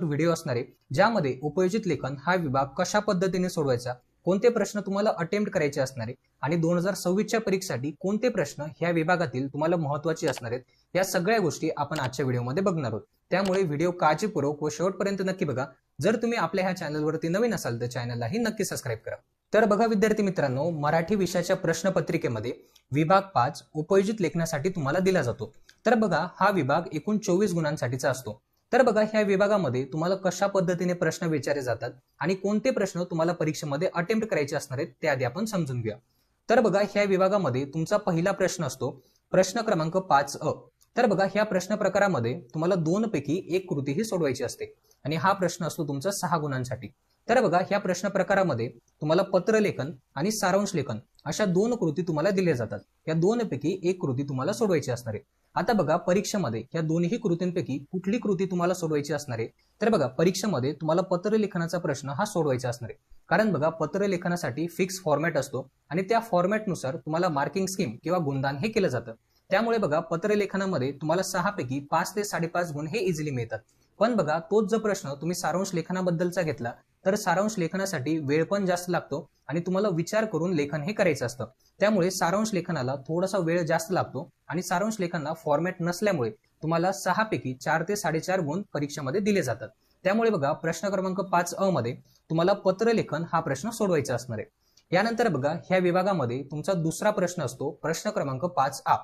Video असणार आहे ज्यामध्ये उपयोजित लेखन हा विभाग कशा पद्धतीने सोडवायचा, कोणते प्रश्न तुम्हाला अटेम्प्ट करायचे असणार आहे आणि 2026च्या परीक्षेसाठी कोणते प्रश्न ह्या विभागातील तुम्हाला महत्त्वाचे असणार आहेत, या सगळ्या गोष्टी आपण आजच्या व्हिडिओमध्ये बघणार आहोत। त्यामुळे व्हिडिओ काळजीपूर्वक व शेवटपर्यंत नक्की बघा। जर तुम्ही आपल्या ह्या चॅनलवरती नवीन असाल तर चॅनललाही नक्की सबस्क्राइब करा। तर बघा विद्यार्थी मित्रांनो, मराठी विषयाच्या प्रश्नपत्रिकेमध्ये विभाग 5 उपयोजित लेखनासाठी तुम्हाला दिला जातो। तर बघा हा विभाग एकूण 24 गुणांसाठीचा असतो। तर बघा ह्या विभागामध्ये तुम्हाला कशा पद्धतीने प्रश्न विचारले जातात आणि कोणते प्रश्न तुम्हाला परीक्षेमध्ये अटेम्प्ट करायचे असणार आहेत ते आधी आपण समजून घेऊया। तर बघा ह्या विभागामध्ये तुमचा पहिला प्रश्न असतो प्रश्न क्रमांक 5 अ। तर बघा ह्या प्रश्न प्रकारामध्ये तुम्हाला 2 पैकी एक कृती ही सोडवायची असते आणि हा प्रश्न असतो तुमचा 6 गुणांसाठी। तर बघा ह्या प्रश्न प्रकारामध्ये तुम्हाला पत्रलेखन आणि सारांश लेखन अशा 2 कृती तुम्हाला दिल्या जातात। या 2 पैकी एक कृती तुम्हाला सोडवायची असणार आहे। आता बघा परीक्षेमध्ये या दोन्ही कृतींपैकी कुठली कृती तुम्हाला सोडवायची असणार आहे, तर बघा परीक्षेमध्ये तुम्हाला पत्रलेखनाचा प्रश्न हा सोडवायचा असणार आहे। कारण बघा पत्रलेखनासाठी फिक्स फॉर्मॅट असतो आणि त्या फॉर्मॅटनुसार तुम्हाला मार्किंग स्कीम किंवा गुणदान हे केलं जातं। त्यामुळे बघा पत्रलेखनामध्ये तुम्हाला 6 पैकी 5 ते 5.5 गुण हे इझिली मिळतात। पण बघा तोच जर प्रश्न तुम्ही सारांश लेखनाबद्दलचा घेतला तर सारांश लेखनासाठी वेळ पण जास्त लागतो आणि तुम्हाला विचार करून लेखन हे करायचं असतं। त्यामुळे सारांश लेखनाला थोडासा वेळ जास्त लागतो आणि सारांश लेखनाला फॉर्मॅट नसल्यामुळे तुम्हाला 6 पैकी 4 ते 4.5 गुण परीक्षेमध्ये दिले जातात। त्यामुळे बघा प्रश्न क्रमांक 5 अ मध्ये तुम्हाला पत्रलेखन हा प्रश्न सोडवायचा असणार आहे। यानंतर बघा ह्या विभागामध्ये तुमचा दुसरा प्रश्न असतो प्रश्न क्रमांक 5 आ।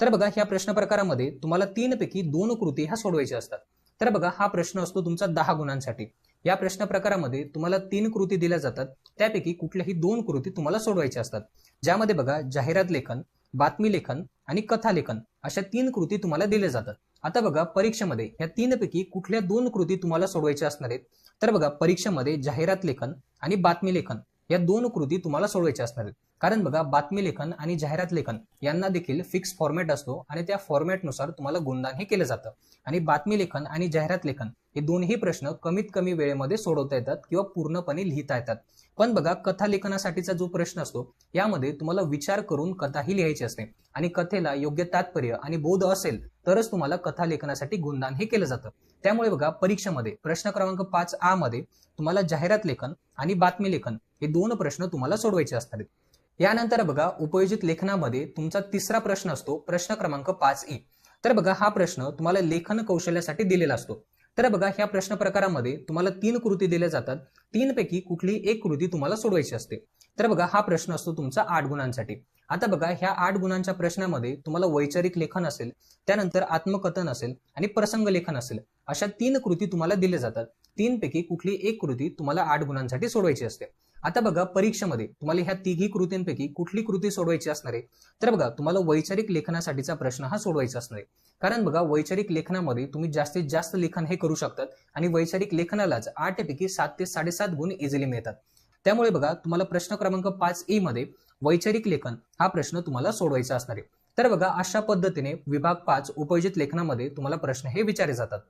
तर बघा ह्या प्रश्न प्रकारामध्ये तुम्हाला 3 पैकी 2 कृती ह्या सोडवायच्या असतात। तर बघा हा प्रश्न असतो तुमचा 10 गुणांसाठी। या प्रश्न प्रकारामध्ये तुम्हाला 3 कृती दिल्या जातात, त्यापैकी कुठल्याही 2 कृती तुम्हाला सोडवायच्या असतात। ज्यामध्ये बघा जाहिरात लेखन, बातमी लेखन आणि कथा लेखन अशा 3 कृती तुम्हाला दिल्या जातात। आता बघा परीक्षेमध्ये या 3 पैकी कुठल्या 2 कृती तुम्हाला सोडवायच्या असणार आहेत, तर बघा परीक्षेमध्ये जाहिरात लेखन आणि बातमी लेखन या 2 कृती तुम्हाला सोडवायच्या असणार आहेत। कारण बघा बातमी लेखन आणि जाहिरात लेखन यांना देखील फिक्स फॉर्मॅट असतो आणि त्या फॉर्मॅटनुसार तुम्हाला गुणदान हे केलं जातं आणि बातमी लेखन आणि जाहिरात लेखन हे दोन्ही प्रश्न कमीत कमी वेळेमध्ये सोडवता येतात किंवा पूर्णपणे लिहिता येतात। पण बघा कथा लेखनासाठीचा जो प्रश्न असतो यामध्ये तुम्हाला विचार करून कथाही लिहायची असते आणि कथेला योग्य तात्पर्य आणि बोध असेल तरच तुम्हाला कथा लेखनासाठी गुणदान हे केलं जातं। त्यामुळे बघा परीक्षेमध्ये प्रश्न क्रमांक 5 आ मध्ये तुम्हाला जाहिरात लेखन आणि बातमी लेखन हे 2 प्रश्न तुम्हाला सोडवायचे असतात। यानंतर बघा उपयोजित लेखनामध्ये तुमचा तिसरा प्रश्न असतो प्रश्न क्रमांक 5 ई। तर बघा हा प्रश्न तुम्हाला लेखन कौशल्यासाठी दिलेला असतो। तर बघा ह्या प्रश्न प्रकारामध्ये तुम्हाला 3 कृती दिल्या जातात, 3 पैकी कुठली एक कृती तुम्हाला सोडवायची असते। तर बघा हा प्रश्न असतो तुमचा 8 गुणांसाठी। आता बघा ह्या 8 गुणांच्या प्रश्नामध्ये तुम्हाला वैचारिक लेखन असेल, त्यानंतर आत्मकथन असेल आणि प्रसंग लेखन असेल अशा 3 कृती तुम्हाला दिल्या जातात। 3 पैकी कुठली एक कृती तुम्हाला 8 गुणांसाठी सोडवायची असते। आता बघा परीक्षेमध्ये तुम्हाला ह्या तिघी कृतींपैकी कुठली कृती सोडवायची असणार आहे, तर बघा तुम्हाला वैचारिक लेखनासाठीचा प्रश्न हा सोडवायचा असणार आहे। कारण बघा वैचारिक लेखनामध्ये तुम्ही जास्तीत जास्त लेखन हे करू शकतात आणि वैचारिक लेखनालाच 8 पैकी 7 ते 7.5 गुण इझिली मिळतात। त्यामुळे बघा तुम्हाला प्रश्न क्रमांक 5 ई मध्ये वैचारिक लेखन हा प्रश्न तुम्हाला सोडवायचा असणार आहे। तर बघा अशा पद्धतीने विभाग 5 उपयोजित लेखनामध्ये तुम्हाला प्रश्न हे विचारले जातात।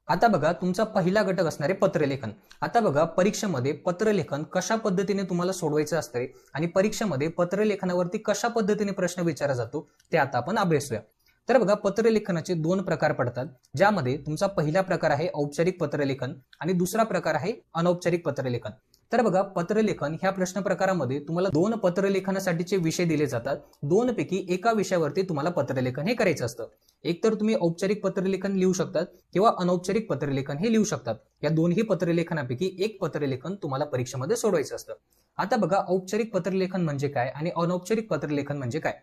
आता बघा तुमचा पहिला घटक असणार आहे पत्रलेखन। आता बघा परीक्षेमध्ये पत्रलेखन कशा पद्धतीने तुम्हाला सोडवायचं असतंय आणि परीक्षेमध्ये पत्रलेखनावरती कशा पद्धतीने प्रश्न विचारला जातो ते आता आपण अभ्यासूया। तर बघा पत्रलेखनाचे 2 प्रकार पडतात, ज्यामध्ये तुमचा पहिला प्रकार आहे औपचारिक पत्रलेखन आणि दुसरा प्रकार आहे अनौपचारिक पत्रलेखन। तर बघा पत्रलेखन ह्या प्रश्न प्रकारामध्ये तुम्हाला 2 पत्रलेखनासाठीचे विषय दिले जातात। 2 पैकी एका विषयावरती तुम्हाला पत्रलेखन हे करायचं असतं। एक तर तुम्ही औपचारिक पत्रलेखन लिहू शकतात किंवा अनौपचारिक पत्रलेखन हे लिहू शकतात। या दोन्ही पत्रलेखनापैकी एक पत्रलेखन तुम्हाला परीक्षेमध्ये सोडवायचं असतं। आता बघा औपचारिक पत्रलेखन म्हणजे काय आणि अनौपचारिक पत्रलेखन म्हणजे काय,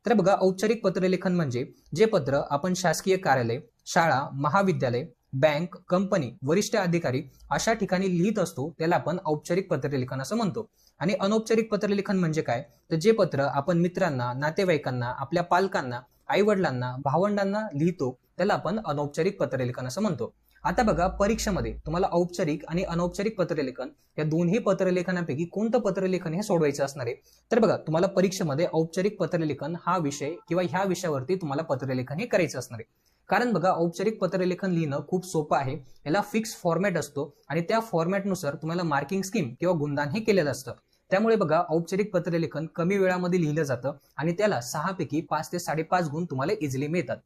तर बघा औपचारिक पत्रलेखन म्हणजे जे पत्र आपण शासकीय कार्यालय, शाळा, महाविद्यालय, बँक, कंपनी, वरिष्ठ अधिकारी अशा ठिकाणी लिहित असतो त्याला आपण औपचारिक पत्रलेखन असं म्हणतो। आणि अनौपचारिक पत्रलेखन म्हणजे काय, तर जे पत्र आपण मित्रांना, नातेवाईकांना, आपल्या पालकांना, आई वडिलांना, भावंडांना लिहितो त्याला आपण अनौपचारिक पत्रलेखन असं म्हणतो। आता बघा परीक्षेमध्ये तुम्हाला औपचारिक आणि अनौपचारिक पत्रलेखन या दोन्ही पत्रलेखनापैकी कोणतं पत्रलेखन हे सोडवायचं असणार आहे, तर बघा तुम्हाला परीक्षेमध्ये औपचारिक पत्रलेखन हा विषय किंवा ह्या विषयावरती तुम्हाला पत्रलेखन हे करायचं असणार आहे। कारण बघा औपचारिक पत्रलेखन लिहिणं खूप सोपं आहे, याला फिक्स फॉर्मॅट असतो आणि त्या फॉर्मॅटनुसार तुम्हाला मार्किंग स्कीम किंवा गुणदान हे केलेलं असतं। त्यामुळे बघा औपचारिक पत्रलेखन कमी वेळामध्ये लिहिलं जातं आणि त्याला 6 पैकी 5 ते 5.5 गुण तुम्हाला इझिली मिळतात।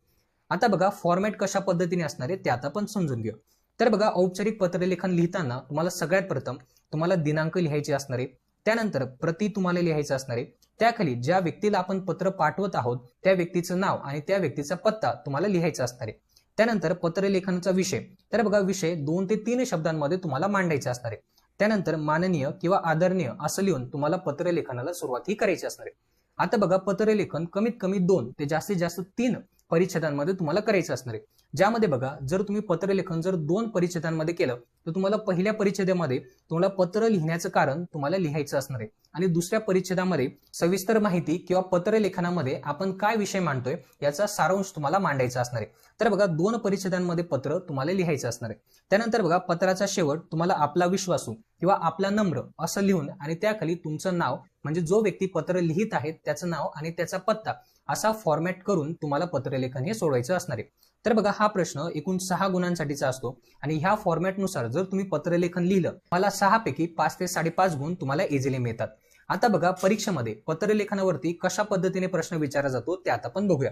आता बघा फॉर्मॅट कशा पद्धतीने असणार आहे ते आता आपण समजून घेऊ। तर बघा औपचारिक पत्रलेखन लिहिताना तुम्हाला सगळ्यात प्रथम तुम्हाला दिनांक लिहायचे असणार आहे, त्यानंतर प्रति तुम्हाला लिहायचं असणार आहे, त्याखाली ज्या व्यक्तीला आपण पत्र पाठवत आहोत त्या व्यक्तीचं नाव आणि त्या व्यक्तीचा पत्ता तुम्हाला लिहायचा असणार आहे. त्यानंतर पत्रलेखनाचा विषय, तर बघा विषय 2 ते 3 शब्दांमध्ये तुम्हाला मांडायचा असणार आहे. त्यानंतर माननीय किंवा आदरणीय असं लिहून तुम्हाला पत्रलेखनाला सुरुवात ही करायची असणार आहे. आता बघा पत्रलेखन कमीत कमी 2 ते जास्तीत जास्त 3 परिच्छेदांमध्ये तुम्हाला करायचं असणार आहे. ज्यामध्ये बघा जर तुम्ही पत्रलेखन 2 परिच्छेदांमध्ये केलं तर तुम्हाला पहिल्या परिच्छेदामध्ये तुम्हाला पत्र लिहिण्याचं कारण तुम्हाला लिहायचं असणार आहे आणि दुसऱ्या परिच्छेदामध्ये सविस्तर माहिती किंवा पत्रलेखनामध्ये आपण काय विषय मांडतोय याचा सारांश तुम्हाला मांडायचा असणार आहे. तर बघा 2 परिच्छेदांमध्ये पत्र तुम्हाला लिहायचं असणार आहे. त्यानंतर बघा पत्राचा शेवट तुम्हाला आपला विश्वासू किंवा आपला नम्र असं लिहून आणि त्याखाली तुमचं नाव म्हणजे जो व्यक्ती पत्र लिहित आहे त्याचं नाव आणि त्याचा पत्ता असा फॉर्मॅट करून तुम्हाला पत्रलेखन हे सोडवायचं असणार आहे. तर बघा हा प्रश्न एकूण 6 गुणांसाठीचा असतो आणि ह्या फॉर्मॅटनुसार जर तुम्ही पत्रलेखन लिहिलं मला 6 पैकी 5 ते 5.5 गुण तुम्हाला इझिली मिळतात. आता बघा परीक्षेमध्ये पत्रलेखनावरती कशा पद्धतीने प्रश्न विचारला जातो ते आता आपण बघूया.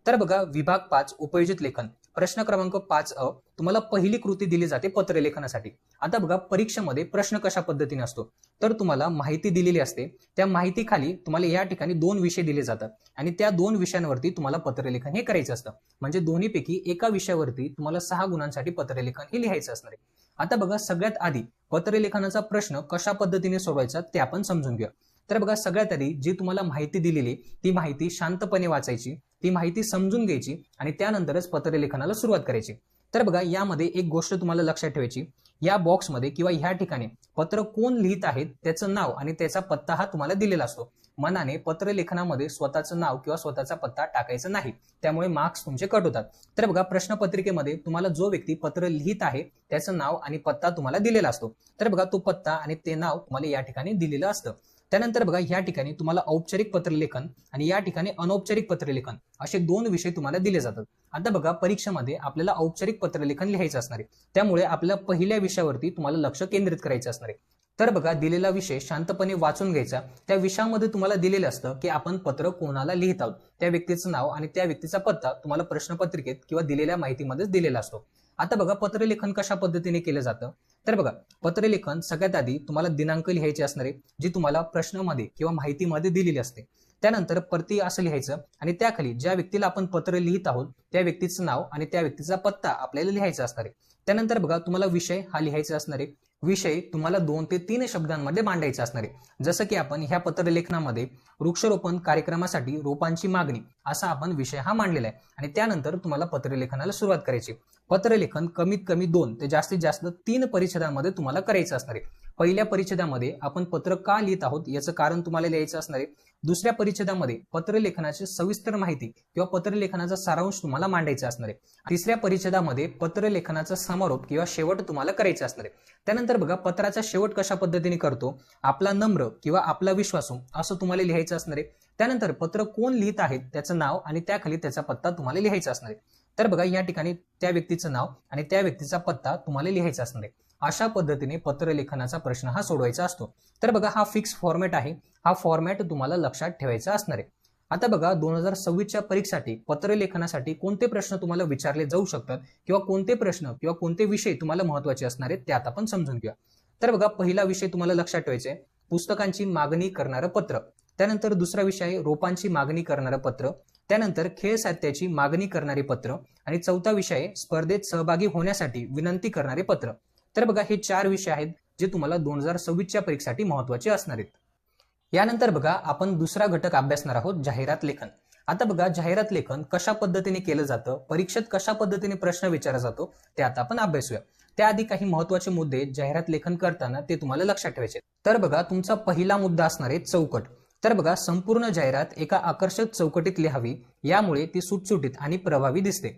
तर बघा विभाग 5 उपयोजित लेखन प्रश्न क्रमांक 5 तुम्हाला पहिली कृती दिली जाते पत्रलेखनासाठी. आता बघा परीक्षेमध्ये प्रश्न कशा पद्धतीने असतो तर तुम्हाला माहिती दिलेली असते, त्या माहितीखाली तुम्हाला या ठिकाणी 2 विषय दिले जातात आणि त्या 2 विषयांवरती तुम्हाला पत्रलेखन हे करायचं असतं. म्हणजे दोन्हीपैकी एका विषयावरती तुम्हाला 6 गुणांसाठी पत्रलेखन हे लिहायचं असणार आहे. आता बघा सगळ्यात आधी पत्रलेखनाचा प्रश्न कशा पद्धतीने सोडवायचा ते आपण समजून घेऊया. तर बघा सगळ्यात आधी जी तुम्हाला माहिती दिलेली ती माहिती शांतपणे वाचायची, ती माहिती समजून घ्यायची आणि त्यानंतरच पत्रलेखनाला सुरुवात करायची. तर बघा यामध्ये एक गोष्ट तुम्हाला लक्षात ठेवायची, या बॉक्समध्ये किंवा ह्या ठिकाणी पत्र कोण लिहित आहेत त्याचं नाव आणि त्याचा पत्ता हा तुम्हाला दिलेला असतो. मनाने पत्रलेखनामध्ये स्वतःचं नाव किंवा स्वतःचा पत्ता टाकायचा नाही, त्यामुळे मार्क्स तुमचे कट होतात. तर बघा प्रश्नपत्रिकेमध्ये तुम्हाला जो व्यक्ती पत्र लिहित आहे त्याचं नाव आणि पत्ता तुम्हाला दिलेला असतो. तर बघा तो पत्ता आणि ते नाव तुम्हाला या ठिकाणी दिलेलं असतं. त्यानंतर बघा या ठिकाणी तुम्हाला औपचारिक पत्रलेखन आणि या ठिकाणी अनौपचारिक पत्रलेखन असे 2 विषय तुम्हाला दिले जातात. आता बघा परीक्षेमध्ये आपल्याला औपचारिक पत्रलेखन लिहायचं असणार आहे, त्यामुळे आपल्या पहिल्या विषयावरती तुम्हाला लक्ष केंद्रित करायचं असणार आहे. तर बघा दिलेला विषय शांतपणे वाचून घ्यायचा. त्या विषयामध्ये तुम्हाला दिलेलं असतं की आपण पत्र कोणाला लिहित आहोत, त्या व्यक्तीचं नाव आणि त्या व्यक्तीचा पत्ता तुम्हाला प्रश्नपत्रिकेत किंवा दिलेल्या माहितीमध्येच दिलेला असतो. आता बघा पत्रलेखन कशा पद्धतीने केलं जातं तर बघा पत्रलेखन सगळ्यात आधी तुम्हाला दिनांक लिहायचे असणार आहे, जी तुम्हाला प्रश्नामध्ये किंवा माहितीमध्ये दिलेली असते. त्यानंतर प्रति असं लिहायचं आणि त्याखाली ज्या व्यक्तीला आपण पत्र लिहित आहोत त्या व्यक्तीचं नाव आणि त्या व्यक्तीचा पत्ता आपल्याला लिहायचा असणार आहे. त्यानंतर बघा तुम्हाला विषय हा लिहायचा असणार आहे. विषय तुम्हाला 2 ते 3 शब्दांमध्ये मांडायचा असणार आहे. जसं की आपण ह्या पत्रलेखनामध्ये वृक्षारोपण कार्यक्रमासाठी रोपांची मागणी असा आपण विषय हा मांडलेला आहे आणि त्यानंतर तुम्हाला पत्रलेखनाला सुरुवात करायची. पत्रलेखन कमीत कमी 2 ते जास्तीत जास्त 3 परिच्छेदांमध्ये तुम्हाला करायचं असणार आहे. पहिल्या परिच्छेदामध्ये आपण पत्र का लिहित आहोत याचं कारण तुम्हाला लिहायचं असणार आहे. दुसऱ्या परिच्छेदामध्ये पत्रलेखनाची सविस्तर माहिती किंवा पत्रलेखनाचा सारांश तुम्हाला मांडायचा असणार आहे. तिसऱ्या परिच्छेदामध्ये पत्रलेखनाचा समारोप किंवा शेवट तुम्हाला करायचा असणार आहे. त्यानंतर बघा पत्राचा शेवट कशा पद्धतीने करतो, आपला नम्र किंवा आपला विश्वासू असं तुम्हाला लिहायचं असणार आहे. त्यानंतर पत्र कोण लिहित आहेत त्याचं नाव आणि त्याखाली त्याचा पत्ता तुम्हाला लिहायचा असणार आहे. तर बघा या ठिकाणी त्या व्यक्तीचं नाव आणि त्या व्यक्तीचा पत्ता तुम्हाला लिहायचा असणार आहे. अशा पद्धतीने पत्रलेखनाचा प्रश्न हा सोडवायचा असतो. तर बघा हा फिक्स फॉर्मॅट आहे, हा फॉर्मॅट तुम्हाला लक्षात ठेवायचा असणार आहे. आता बघा 2026च्या परीक्षेसाठी पत्रलेखनासाठी कोणते प्रश्न तुम्हाला विचारले जाऊ शकतात किंवा कोणते प्रश्न किंवा कोणते विषय तुम्हाला महत्त्वाचे असणार आहेत ते आता आपण समजून घेऊया. तर बघा पहिला विषय तुम्हाला लक्षात ठेवायचा आहे पुस्तकांची मागणी करणारं पत्र. त्यानंतर दुसरा विषय आहे रोपांची मागणी करणारं पत्र. त्यानंतर खेळ साहित्याची मागणी करणारे पत्र आणि चौथा विषय आहे स्पर्धेत सहभागी होण्यासाठी विनंती करणारे पत्र. तर बघा हे 4 विषय आहेत जे तुम्हाला 2026च्या परीक्षेसाठी महत्त्वाचे असणार आहेत. यानंतर बघा आपण दुसरा घटक अभ्यासणार आहोत जाहिरात लेखन. आता बघा जाहिरात लेखन कशा पद्धतीने केलं जातं, परीक्षेत कशा पद्धतीने प्रश्न विचारला जातो ते आता आपण अभ्यासूया. त्याआधी काही महत्त्वाचे मुद्दे जाहिरात लेखन करताना ते तुम्हाला लक्षात ठेवायचे. तर बघा तुमचा पहिला मुद्दा असणार आहे चौकट. तर बघा संपूर्ण जाहिरात एका आकर्षक चौकटीत लिहावी, यामुळे ती सुटसुटीत आणि प्रभावी दिसते.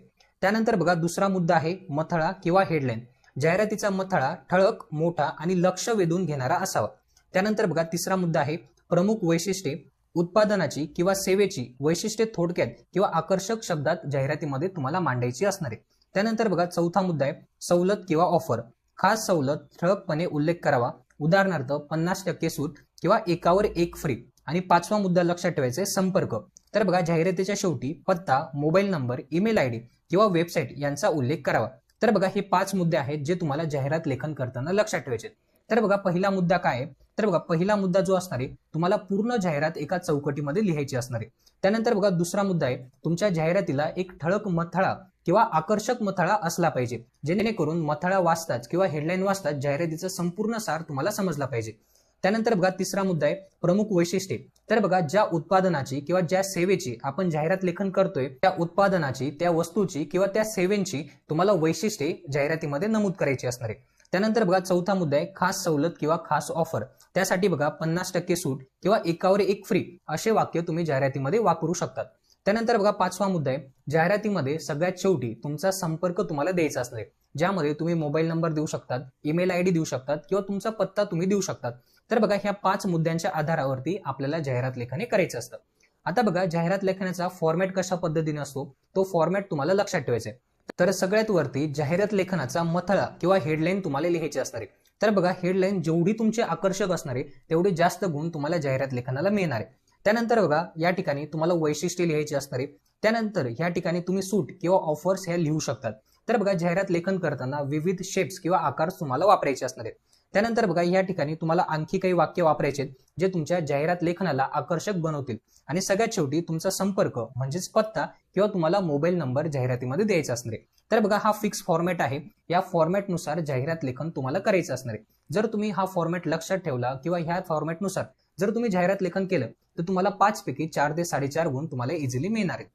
त्यानंतर बघा दुसरा मुद्दा आहे मथळा किंवा हेडलाईन. जाहिरातीचा मथळा ठळक, मोठा आणि लक्ष वेधून घेणारा असावा. त्यानंतर बघा तिसरा मुद्दा आहे प्रमुख वैशिष्ट्ये. उत्पादनाची किंवा सेवेची वैशिष्ट्ये थोडक्यात किंवा आकर्षक शब्दात जाहिरातीमध्ये तुम्हाला मांडायची असणार आहे. त्यानंतर बघा चौथा मुद्दा आहे सवलत किंवा ऑफर. खास सवलत ठळकपणे उल्लेख करावा, उदाहरणार्थ 50% सूट किंवा एकावर एक फ्री. आणि पाचवा मुद्दा लक्षात ठेवायचा आहे संपर्क. तर बघा जाहिरातीच्या शेवटी पत्ता, मोबाईल नंबर, ईमेल आयडी किंवा वेबसाईट यांचा उल्लेख करावा. तर बघा हे 5 मुद्दे आहेत जे तुम्हाला जाहिरात लेखन करताना लक्षात ठेवायचे. तर बघा पहिला मुद्दा काय आहे, तर बघा पहिला मुद्दा जो असणार आहे तुम्हाला पूर्ण जाहिरात एका चौकटीमध्ये लिहायची असणार आहे. त्यानंतर बघा दुसरा मुद्दा आहे तुमच्या जाहिरातीला एक ठळक मथळा किंवा आकर्षक मथळा असला पाहिजे, जेणेकरून मथळा वाचताच किंवा हेडलाईन वाचताच जाहिरातीचा संपूर्ण सार तुम्हाला समजला पाहिजे. त्यानंतर बघा तिसरा मुद्दा आहे प्रमुख वैशिष्ट्ये. तर बघा ज्या उत्पादनाची किंवा ज्या सेवेची आपण जाहिरात लेखन करतोय त्या उत्पादनाची, त्या वस्तूची किंवा त्या सेवेची तुम्हाला वैशिष्ट्ये जाहिरातीमध्ये नमूद करायची असणार आहे. त्यानंतर बघा चौथा मुद्दा आहे खास सवलत किंवा खास ऑफर. त्यासाठी बघा 50% सूट किंवा एकावर एक फ्री असे वाक्य तुम्ही जाहिरातीमध्ये वापरू शकतात. त्यानंतर बघा पाचवा मुद्दा आहे जाहिरातीमध्ये सगळ्यात शेवटी तुमचा संपर्क तुम्हाला द्यायचा असणार आहे, ज्यामध्ये तुम्ही मोबाईल नंबर देऊ शकतात, ईमेल आयडी देऊ शकतात किंवा तुमचा पत्ता तुम्ही देऊ शकतात. तर बघा ह्या 5 मुद्द्यांच्या आधारावरती आपल्याला जाहिरात लेखन करायचं असतं. आता बघा जाहिरात लेखनाचा फॉर्मॅट कशा पद्धतीने असतो तो फॉर्मॅट तुम्हाला लक्षात ठेवायचा आहे. तर सगळ्यात वरती जाहिरात लेखनाचा मथळा किंवा हेडलाईन तुम्हाला लिहायची असणार आहे. तर बघा हेडलाईन जेवढी तुमची आकर्षक असणार आहे तेवढे जास्त गुण तुम्हाला जाहिरात लेखनाला मिळणार आहे. त्यानंतर बघा या ठिकाणी तुम्हाला वैशिष्ट्ये लिहायची असणार आहे. त्यानंतर या ठिकाणी तुम्ही सूट किंवा ऑफर्स ह्या लिहू शकतात. तर बघा जाहिरात लेखन करताना विविध शेप्स किंवा आकार तुम्हाला वापरायचे असणार आहेत. त्यानंतर बघा या ठिकाणी तुम्हाला आणखी काही वाक्य वापरायचे जे तुमच्या जाहिरात लेखनाला आकर्षक बनवतील. आणि सगळ्यात शेवटी तुमचा संपर्क म्हणजेच पत्ता किंवा तुम्हाला मोबाईल नंबर जाहिरातीमध्ये द्यायचा असणार आहे. तर बघा हा फिक्स फॉर्मॅट आहे. या फॉर्मॅटनुसार जाहिरात लेखन तुम्हाला करायचं असणार आहे. जर तुम्ही हा फॉर्मॅट लक्षात ठेवला किंवा ह्या फॉर्मॅटनुसार जर तुम्ही जाहिरात लेखन केलं तर तुम्हाला 5 पैकी 4 ते 4.5 गुण तुम्हाला इझिली मिळणार आहेत.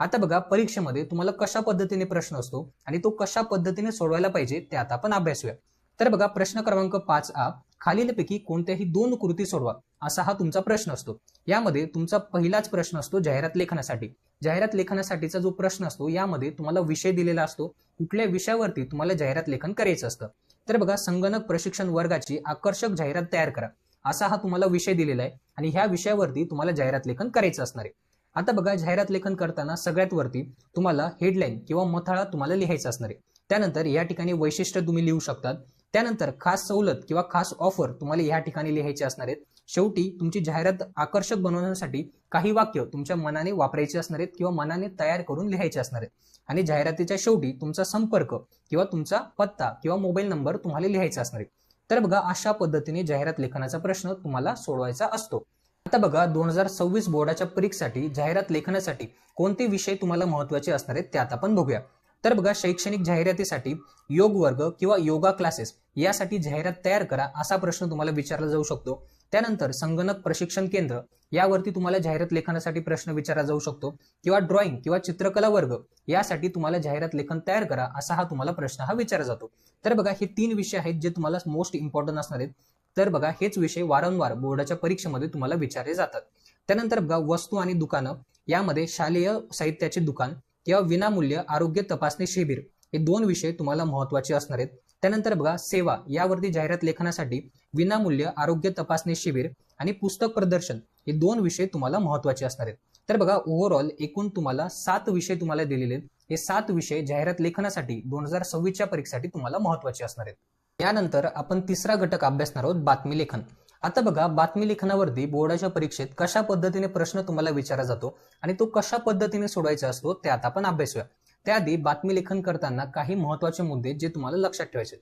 आता बघा परीक्षेमध्ये तुम्हाला कशा पद्धतीने प्रश्न असतो आणि तो कशा पद्धतीने सोडवायला पाहिजे ते आता आपण अभ्यासूया. तर बघा प्रश्न क्रमांक 5A खालीलपैकी कोणत्याही 2 कृती सोडवा असा हा तुमचा प्रश्न असतो. यामध्ये तुमचा पहिलाच प्रश्न असतो जाहिरात लेखनासाठी. जाहिरात लेखनासाठीचा जो प्रश्न असतो यामध्ये तुम्हाला विषय दिलेला असतो, कुठल्या विषयावरती तुम्हाला जाहिरात लेखन करायचं असतं. तर बघा संगणक प्रशिक्षण वर्गाची आकर्षक जाहिरात तयार करा असा हा तुम्हाला विषय दिलेला आहे आणि ह्या विषयावरती तुम्हाला जाहिरात लेखन करायचं असणार आहे. आता बघा जाहिरात लेखन करताना सगळ्यात वरती तुम्हाला हेडलाईन किंवा मथळा तुम्हाला लिहायचा असणार आहे. त्यानंतर या ठिकाणी वैशिष्ट्य तुम्ही लिहू शकतात. त्यानंतर खास सवलत किंवा खास ऑफर तुम्हाला या ठिकाणी लिहायचे असणार आहेत. शेवटी तुमची जाहिरात आकर्षक बनवण्यासाठी काही वाक्य तुमच्या मनाने वापरायचे असणार आहेत किंवा मनाने तयार करून लिहायचे असणार आहेत. आणि जाहिरातीच्या शेवटी तुमचा संपर्क किंवा तुमचा पत्ता किंवा मोबाईल नंबर तुम्हाला लिहायचा असणार आहे. तर बघा अशा पद्धतीने जाहिरात लेखनाचा प्रश्न तुम्हाला सोडवायचा असतो. आता बघा 2026 बोर्डाच्या परीक्षेसाठी जाहिरात लेखनासाठी कोणते विषय तुम्हाला महत्त्वाचे असणार आहेत ते आता आपण बघूया. तर बघा शैक्षणिक जाहिरातीसाठी योग वर्ग किंवा योगा क्लासेस यासाठी जाहिरात तयार करा असा प्रश्न तुम्हाला विचारला जाऊ शकतो. त्यानंतर संगणक प्रशिक्षण केंद्र यावरती तुम्हाला जाहिरात लेखनासाठी प्रश्न विचारला जाऊ शकतो किंवा ड्रॉइंग किंवा चित्रकला वर्ग यासाठी तुम्हाला जाहिरात लेखन तयार करा असा हा तुम्हाला प्रश्न हा विचारला जातो. तर बघा हे 3 विषय आहेत जे तुम्हाला मोस्ट इम्पॉर्टंट असणार आहेत. तर बघा हेच विषय वारंवार बोर्डाच्या परीक्षेमध्ये तुम्हाला विचारले जातात. त्यानंतर बघा वस्तू आणि दुकानं यामध्ये शालेय साहित्याचे दुकान किंवा विनामूल्य आरोग्य तपासणी शिबिर हे 2 विषय तुम्हाला महत्त्वाचे असणार आहेत. त्यानंतर बघा सेवा यावरती जाहिरात लेखनासाठी विनामूल्य आरोग्य तपासणी शिबिर आणि पुस्तक प्रदर्शन हे 2 विषय तुम्हाला महत्त्वाचे असणार आहेत. तर बघा ओव्हरऑल एकूण तुम्हाला 7 विषय तुम्हाला दिलेले आहेत. हे 7 विषय जाहिरात लेखनासाठी 2026च्या परीक्षेसाठी तुम्हाला महत्त्वाचे असणार आहेत. यानंतर आपण तिसरा घटक अभ्यासणार आहोत बातमी लेखन. आता बघा बातमी लेखनावरती बोर्डाच्या परीक्षेत कशा पद्धतीने प्रश्न तुम्हाला विचारला जातो आणि तो कशा पद्धतीने सोडवायचा असतो ते आता आपण अभ्यासूया. त्याआधी बातमी लेखन करताना काही महत्त्वाचे मुद्दे जे तुम्हाला लक्षात ठेवायचे.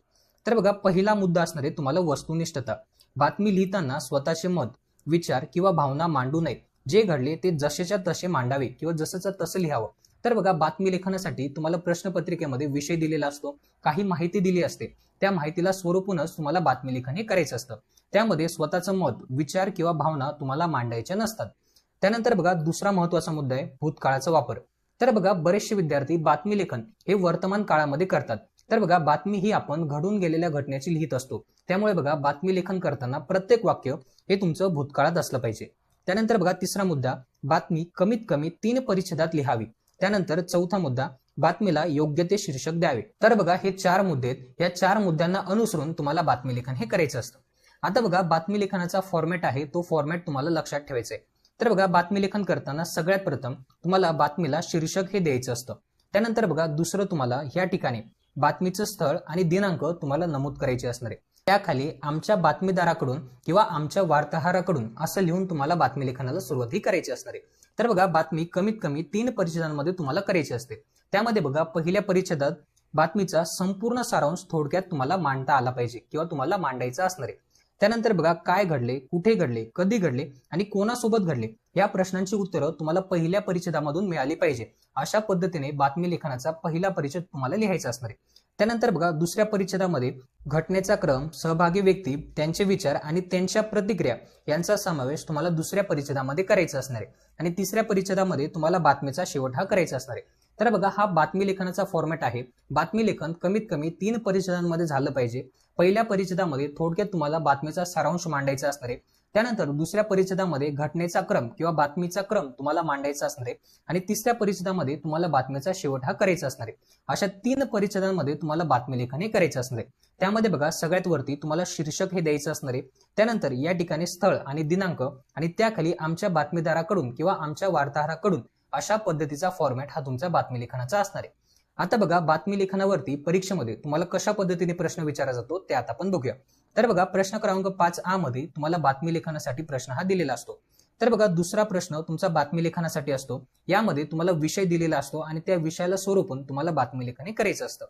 तर बघा पहिला मुद्दा असणार आहे तुम्हाला वस्तुनिष्ठता. बातमी लिहिताना स्वतःचे मत, विचार किंवा भावना मांडू नयेत. जे घडले ते जसेच्या तसे मांडावे किंवा जसंच्या तसं लिहावं. तर बघा बातमी लेखनासाठी तुम्हाला प्रश्नपत्रिकेमध्ये विषय दिलेला असतो, काही माहिती दिली असते, त्या माहितीला स्वरूपूनच तुम्हाला बातमी लेखन हे करायचं असतं. त्यामध्ये स्वतःचं मत, विचार किंवा भावना तुम्हाला मांडायच्या नसतात. त्यानंतर बघा दुसरा महत्त्वाचा मुद्दा आहे भूतकाळाचा वापर. तर बघा बरेचसे विद्यार्थी बातमी लेखन हे वर्तमान काळामध्ये करतात. तर बघा बातमी ही आपण घडून गेलेल्या घटनेची लिहित असतो. त्यामुळे बघा बातमी लेखन करताना प्रत्येक वाक्य हे तुमचं भूतकाळात असलं पाहिजे. त्यानंतर बघा तिसरा मुद्दा बातमी कमीत कमी 3 परिच्छेदात लिहावी. त्यानंतर चौथा मुद्दा बातमीला योग्य ते शीर्षक द्यावे. तर बघा हे 4 मुद्दे आहेत. या 4 मुद्द्यांना अनुसरून तुम्हाला बातमी लेखन हे करायचं असतं. आता बघा बातमी लेखनाचा फॉर्मॅट आहे तो फॉर्मॅट तुम्हाला लक्षात ठेवायचा आहे. तर बघा बातमी लेखन करताना सगळ्यात प्रथम तुम्हाला बातमीला शीर्षक हे द्यायचं असतं. त्यानंतर बघा दुसरं तुम्हाला या ठिकाणी बातमीचं स्थळ आणि दिनांक तुम्हाला नमूद करायचे असणार आहे. त्याखाली आमच्या बातमीदाराकडून किंवा आमच्या वार्ताहराकडून असं लिहून तुम्हाला बातमी लेखनाला सुरुवात ही करायची असणार आहे. तर बघा बातमी कमीत कमी 3 परिच्छेदांमध्ये तुम्हाला करायची असते. त्यामध्ये बघा पहिल्या परिच्छेदात बातमीचा संपूर्ण सारांश थोडक्यात तुम्हाला मांडता आला पाहिजे किंवा तुम्हाला मांडायचा असणार आहे. त्यानंतर बघा काय घडले, कुठे घडले, कधी घडले आणि कोणासोबत घडले या प्रश्नांची उत्तरं तुम्हाला पहिल्या परिच्छेदामधून मिळाली पाहिजे. अशा पद्धतीने बातमी लेखनाचा पहिला परिच्छेद तुम्हाला लिहायचा असणार आहे. त्यानंतर बघा दुसऱ्या परिच्छेदामध्ये घटनेचा क्रम, सहभागी व्यक्ती, त्यांचे विचार आणि त्यांच्या प्रतिक्रिया यांचा समावेश तुम्हाला दुसऱ्या परिच्छेदामध्ये करायचा असणार आहे. आणि तिसऱ्या परिच्छेदामध्ये तुम्हाला बातमीचा शेवट हा करायचा असणार आहे. तर बघा हा बातमी लेखनाचा फॉर्मॅट आहे. बातमी लेखन कमीत कमी 3 परिच्छेदांमध्ये झालं पाहिजे. पहिल्या परिच्छेदामध्ये थोडक्यात तुम्हाला बातमीचा सारांश मांडायचा असणार आहे. त्यानंतर दुसऱ्या परिच्छेदामध्ये घटनेचा क्रम किंवा बातमीचा क्रम तुम्हाला मांडायचा असणार आहे. आणि तिसऱ्या परिच्छेदामध्ये तुम्हाला बातमीचा शेवट हा करायचा असणार आहे. अशा 3 परिच्छेदांमध्ये तुम्हाला बातमी लेखन हे करायचं असणार आहे. त्यामध्ये बघा सगळ्यात वरती तुम्हाला शीर्षक हे द्यायचं असणार आहे. त्यानंतर या ठिकाणी स्थळ आणि दिनांक आणि त्याखाली आमच्या बातमीदाराकडून किंवा आमच्या वार्ताहराकडून अशा पद्धतीचा फॉर्मॅट हा तुमच्या बातमी लेखनाचा असणार आहे. आता बघा बातमी लेखनावरती परीक्षेमध्ये तुम्हाला कशा पद्धतीने प्रश्न विचारला जातो ते आता आपण बघूया. तर बघा प्रश्न क्रमांक 5A मध्ये तुम्हाला बातमी लेखनासाठी प्रश्न हा दिलेला असतो. तर बघा दुसरा प्रश्न तुमचा बातमी लेखनासाठी असतो. यामध्ये तुम्हाला विषय दिलेला असतो आणि त्या विषयाला स्वरूपून तुम्हाला बातमी लेखन करायचं असतं.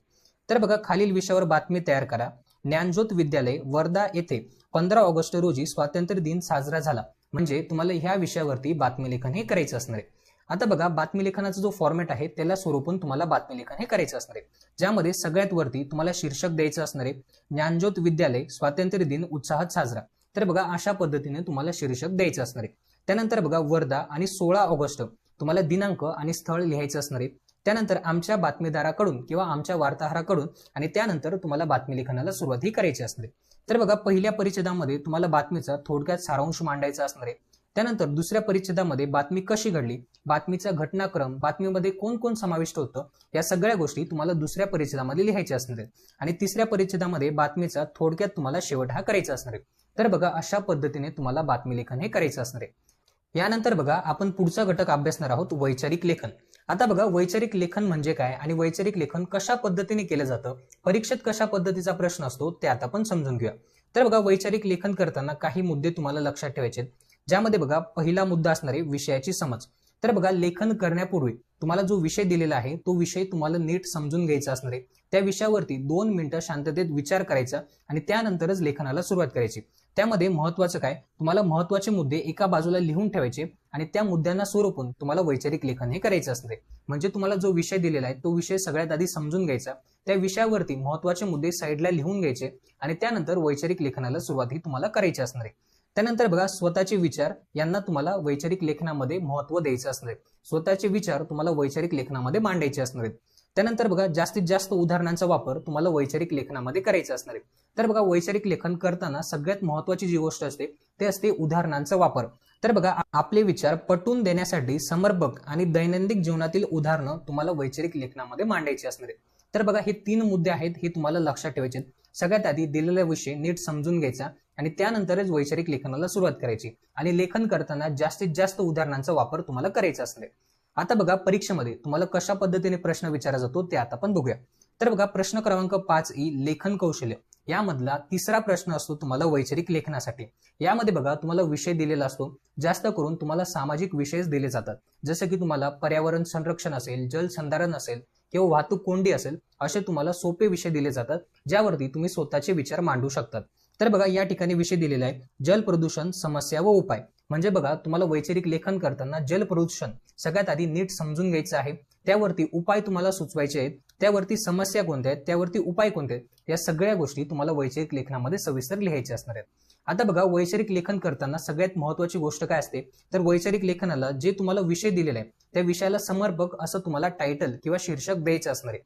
तर बघा खालील विषयावर बातमी तयार करा. ज्ञानज्योत विद्यालय वर्धा येथे 15 ऑगस्ट रोजी स्वातंत्र्य दिन साजरा झाला. म्हणजे तुम्हाला ह्या विषयावरती बातमी लेखन हे करायचं असणार आहे. आता बघा बातमी लेखनाचा जो फॉर्मॅट आहे त्याला स्वरूपून तुम्हाला बातमी लेखन हे करायचं असणार आहे. ज्यामध्ये सगळ्यात वरती तुम्हाला शीर्षक द्यायचं असणार आहे. ज्ञानज्योत विद्यालय स्वातंत्र्य दिन उत्साहात साजरा. तर बघा अशा पद्धतीने तुम्हाला शीर्षक द्यायचं असणार आहे. त्यानंतर बघा वर्धा आणि 16 ऑगस्ट तुम्हाला दिनांक आणि स्थळ लिहायचं असणार आहे. त्यानंतर आमच्या बातमीदाराकडून किंवा आमच्या वार्ताहराकडून आणि त्यानंतर तुम्हाला बातमी लेखनाला सुरुवात ही करायची असणार आहे. तर बघा पहिल्या परिच्छेदामध्ये तुम्हाला बातमीचा थोडक्यात सारांश मांडायचा असणार आहे. त्यानंतर दुसऱ्या परिच्छेदामध्ये बातमी कशी घडली, बातमीचा घटनाक्रम, बातमीमध्ये कोण कोण समाविष्ट होतं या सगळ्या गोष्टी तुम्हाला दुसऱ्या परिच्छेदामध्ये लिहायच्या असणार आहेत. आणि तिसऱ्या परिच्छेदामध्ये बातमीचा थोडक्यात तुम्हाला शेवट हा करायचा असणार आहे. तर बघा अशा पद्धतीने तुम्हाला बातमी लेखन हे करायचं असणार आहे. यानंतर बघा आपण पुढचा घटक अभ्यासणार आहोत वैचारिक लेखन. आता बघा वैचारिक लेखन म्हणजे काय आणि वैचारिक लेखन कशा पद्धतीने केलं जातं, परीक्षेत कशा पद्धतीचा प्रश्न असतो ते आता आपण समजून घेऊया. तर बघा वैचारिक लेखन करताना काही मुद्दे तुम्हाला लक्षात ठेवायचे आहेत. ज्यामध्ये बघा पहिला मुद्दा असणार आहे विषयाची समज. तर बघा लेखन करण्यापूर्वी तुम्हाला जो विषय दिलेला आहे तो विषय तुम्हाला नीट समजून घ्यायचा असणार आहे. त्या विषयावरती 2 मिनिटं शांततेत विचार करायचा आणि त्यानंतरच लेखनाला सुरुवात करायची. त्यामध्ये महत्वाचं काय, तुम्हाला महत्वाचे मुद्दे एका बाजूला लिहून ठेवायचे आणि त्या मुद्द्यांना स्वरूपून तुम्हाला वैचारिक लेखन हे करायचं असणार आहे. म्हणजे तुम्हाला जो विषय दिलेला आहे तो विषय सगळ्यात आधी समजून घ्यायचा, त्या विषयावरती महत्वाचे मुद्दे साईडला लिहून घ्यायचे आणि त्यानंतर वैचारिक लेखनाला सुरुवात ही तुम्हाला करायची असणार आहे. त्यानंतर बघा स्वतःचे विचार यांना तुम्हाला वैचारिक लेखनामध्ये महत्व द्यायचं असणार आहे. स्वतःचे विचार तुम्हाला वैचारिक लेखनामध्ये मांडायचे असणार आहेत. त्यानंतर बघा जास्तीत जास्त उदाहरणांचा वापर तुम्हाला वैचारिक लेखनामध्ये करायचा असणार आहे. तर बघा वैचारिक लेखन करताना सगळ्यात महत्वाची जी गोष्ट असते ते असते उदाहरणांचा वापर. तर बघा आपले विचार पटवून देण्यासाठी समर्पक आणि दैनंदिन जीवनातील उदाहरणं तुम्हाला वैचारिक लेखनामध्ये मांडायची असणार आहे. तर बघा हे 3 मुद्दे आहेत हे तुम्हाला लक्षात ठेवायचे. सगळ्यात आधी दिलेला विषय नीट समजून घ्यायचा आणि त्यानंतरच वैचारिक लेखनाला सुरुवात करायची आणि लेखन करताना जास्तीत जास्त उदाहरणांचा वापर तुम्हाला करायचा असणार आहे. आता बघा परीक्षेमध्ये तुम्हाला कशा पद्धतीने प्रश्न विचारला जातो ते आता आपण बघूया. तर बघा प्रश्न क्रमांक 5E लेखन कौशल्य यामधला तिसरा प्रश्न असतो तुम्हाला वैचारिक लेखनासाठी. यामध्ये बघा तुम्हाला विषय दिलेला असतो. जास्त करून तुम्हाला सामाजिक विषयच दिले जातात. जसं की तुम्हाला पर्यावरण संरक्षण असेल, जलसंधारण असेल किंवा वाहतूक कोंडी असेल, असे तुम्हाला सोपे विषय दिले जातात ज्यावरती तुम्ही स्वतःचे विचार मांडू शकतात. तर बघा या ठिकाणी विषय दिलेला आहे जल प्रदूषण समस्या व उपाय. म्हणजे बघा तुम्हाला वैचारिक लेखन करताना जल प्रदूषण सगळ्यात आधी नीट समजून घ्यायचं आहे, त्यावरती उपाय तुम्हाला सुचवायचे आहेत, त्यावरती समस्या कोणत्या आहेत, त्यावरती उपाय कोणते आहेत, या सगळ्या गोष्टी तुम्हाला वैचारिक लेखनामध्ये सविस्तर लिहायच्या असणार आहेत. आता बघा वैचारिक लेखन करताना सगळ्यात महत्वाची गोष्ट काय असते तर वैचारिक लेखनाला जे तुम्हाला विषय दिलेला आहे त्या विषयाला समर्पक असं तुम्हाला टायटल किंवा शीर्षक द्यायचं असणार आहे.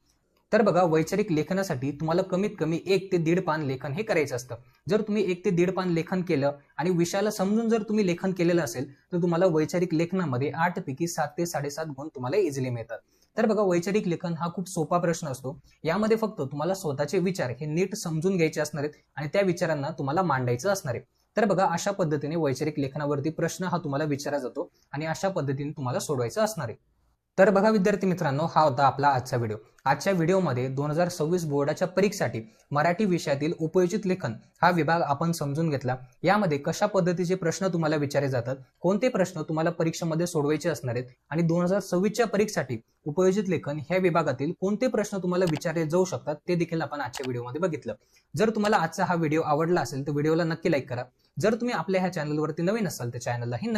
तर बघा वैचारिक लेखनासाठी तुम्हाला कमीत कमी 1 ते 1.5 पान लेखन हे करायचं असतं. जर तुम्ही 1 ते 1.5 पान लेखन केलं आणि विषयाला समजून जर तुम्ही लेखन केलेलं असेल तर तुम्हाला वैचारिक लेखनामध्ये 8 पैकी 7 ते 7.5 गुण तुम्हाला इझिली मिळतात. तर बघा वैचारिक लेखन हा खूप सोपा प्रश्न असतो. यामध्ये फक्त तुम्हाला स्वतःचे विचार हे नीट समजून घ्यायचे असणार आहेत आणि त्या विचारांना तुम्हाला मांडायचं असणार आहे. तर बघा अशा पद्धतीने वैचारिक लेखनावरती प्रश्न हा तुम्हाला विचारला जातो आणि अशा पद्धतीने तुम्हाला सोडवायचा असणार आहे. तर बघा विद्यार्थी मित्रांनो, हा होता आपला आजचा व्हिडिओ. आजच्या व्हिडिओमध्ये 2026 बोर्डाच्या परीक्षेसाठी मराठी विषयातील उपयोजित लेखन हा विभाग आपण समजून घेतला. यामध्ये कशा पद्धतीचे प्रश्न तुम्हाला विचारले जातात, कोणते प्रश्न तुम्हाला परीक्षेमध्ये सोडवायचे असणार आहेत आणि 2026च्या परीक्षेसाठी उपयोजित लेखन ह्या विभागातील कोणते प्रश्न तुम्हाला विचारले जाऊ शकतात ते देखील आपण आजच्या व्हिडिओमध्ये बघितलं. जर तुम्हाला आजचा हा व्हिडिओ आवडला असेल तर व्हिडिओला नक्की लाईक करा. जर तुम्ही आपल्या ह्या चॅनलवरती नवीन असाल तर चॅनललाही